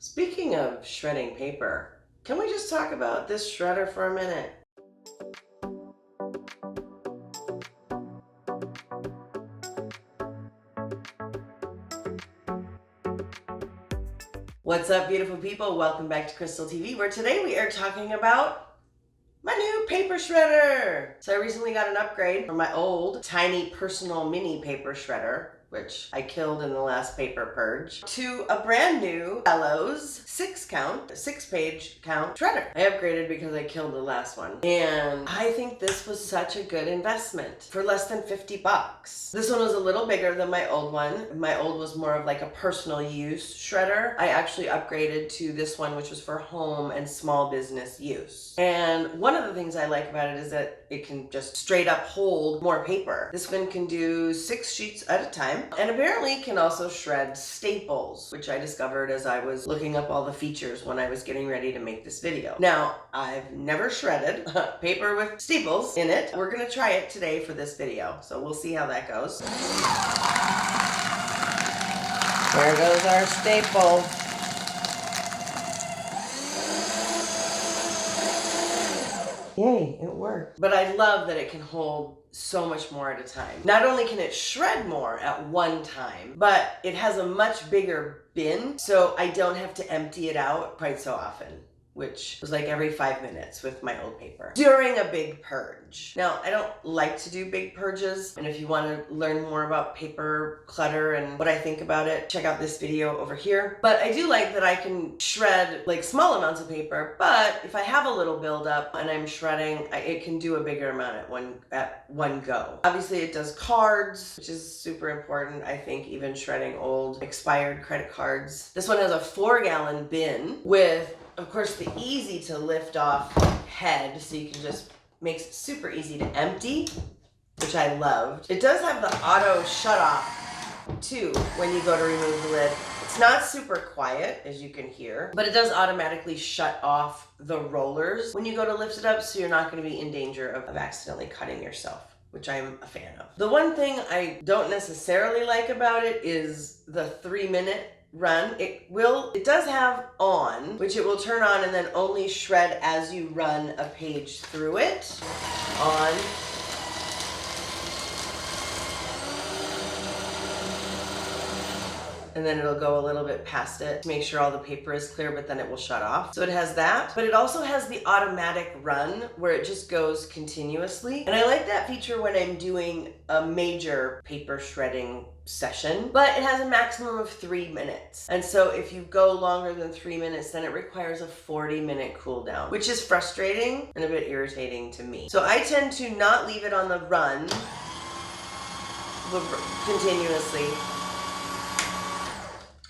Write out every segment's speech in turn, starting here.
Speaking of shredding paper, can we just talk about this shredder for a minute? What's up, beautiful people? Welcome back to Krystal TV, where today we are talking about my new paper shredder. So I recently got an upgrade from my old tiny personal mini paper shredder, which I killed in the last paper purge, to a brand new Bellows 6-page count shredder. I upgraded because I killed the last one. And I think this was such a good investment for less than 50 bucks. This one was a little bigger than my old one. My old was more of like a personal use shredder. I actually upgraded to this one, which was for home and small business use. And one of the things I like about it is that it can just straight up hold more paper. This one can do 6 sheets at a time. And apparently can also shred staples, which I discovered as I was looking up all the features when I was getting ready to make this video. Now, I've never shredded paper with staples in it. We're gonna try it today for this video, so we'll see how that goes. There goes our staple. Yay, it worked. But I love that it can hold so much more at a time. Not only can it shred more at one time, but it has a much bigger bin, so I don't have to empty it out quite so often, which was like every 5 minutes with my old paper during a big purge. Now, I don't like to do big purges, and if you want to learn more about paper clutter and what I think about it, check out this video over here. But I do like that I can shred like small amounts of paper, but if I have a little buildup and I'm shredding, it can do a bigger amount at one go. Obviously, it does cards, which is super important. I think even shredding old expired credit cards. This one has a 4-gallon bin with, of course, the easy to lift off head, so you can just, makes it super easy to empty, which I loved. It does have the auto shut off too when you go to remove the lid. It's not super quiet, as you can hear, but it does automatically shut off the rollers when you go to lift it up, so you're not going to be in danger of accidentally cutting yourself, which I'm a fan of. The one thing I don't necessarily like about it is the 3-minute run. It does have on, which it will turn on and then only shred as you run a page through it. On. And then it'll go a little bit past it to make sure all the paper is clear, but then it will shut off. So it has that, but it also has the automatic run where it just goes continuously. And I like that feature when I'm doing a major paper shredding session, but it has a maximum of 3 minutes. And so if you go longer than 3 minutes, then it requires a 40-minute cool down, which is frustrating and a bit irritating to me. So I tend to not leave it on the run continuously.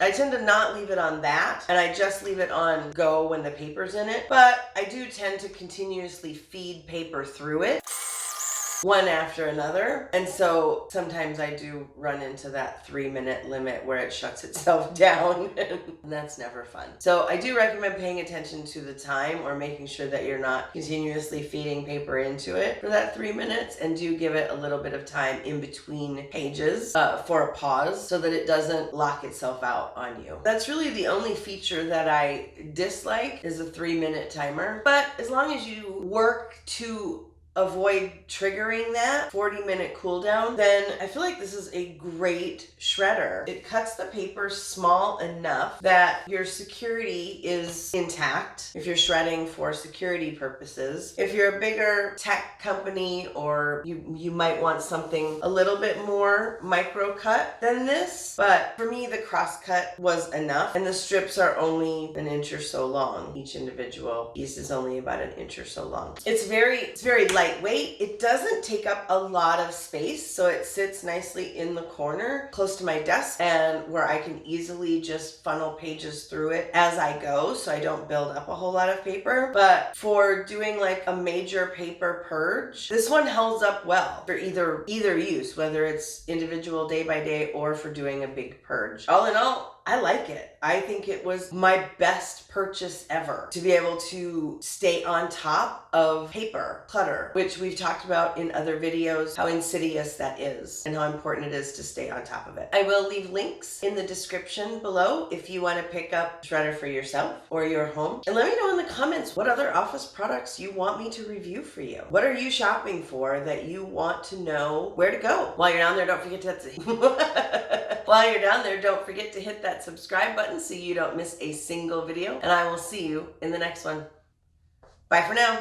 I tend to not leave it on that, and I just leave it on go when the paper's in it, but I do tend to continuously feed paper through it, one after another. And so sometimes I do run into that 3-minute limit where it shuts itself down, and that's never fun. So I do recommend paying attention to the time, or making sure that you're not continuously feeding paper into it for that 3 minutes, and do give it a little bit of time in between pages for a pause so that it doesn't lock itself out on you. That's really the only feature that I dislike, is a 3-minute timer. But as long as you work to avoid triggering that 40-minute cooldown, then I feel like this is a great shredder. It cuts the paper small enough that your security is intact if you're shredding for security purposes. If you're a bigger tech company, or you might want something a little bit more micro cut than this, but for me the cross cut was enough, and the strips are only 1 inch or so long. Each individual piece is only about 1 inch or so long. It's very lightweight. It doesn't take up a lot of space, so it sits nicely in the corner close to my desk, and where I can easily just funnel pages through it as I go, so I don't build up a whole lot of paper. But for doing like a major paper purge, this one holds up well for either use, whether it's individual day by day or for doing a big purge. All in all, I like it. I think it was my best purchase ever to be able to stay on top of paper clutter, which we've talked about in other videos, how insidious that is and how important it is to stay on top of it. I will leave links in the description below if you want to pick up a shredder for yourself or your home. And let me know in the comments what other office products you want me to review for you. What are you shopping for that you want to know where to go? While you're down there, don't forget to while you're down there, don't forget to hit that subscribe button so you don't miss a single video. And I will see you in the next one. Bye for now.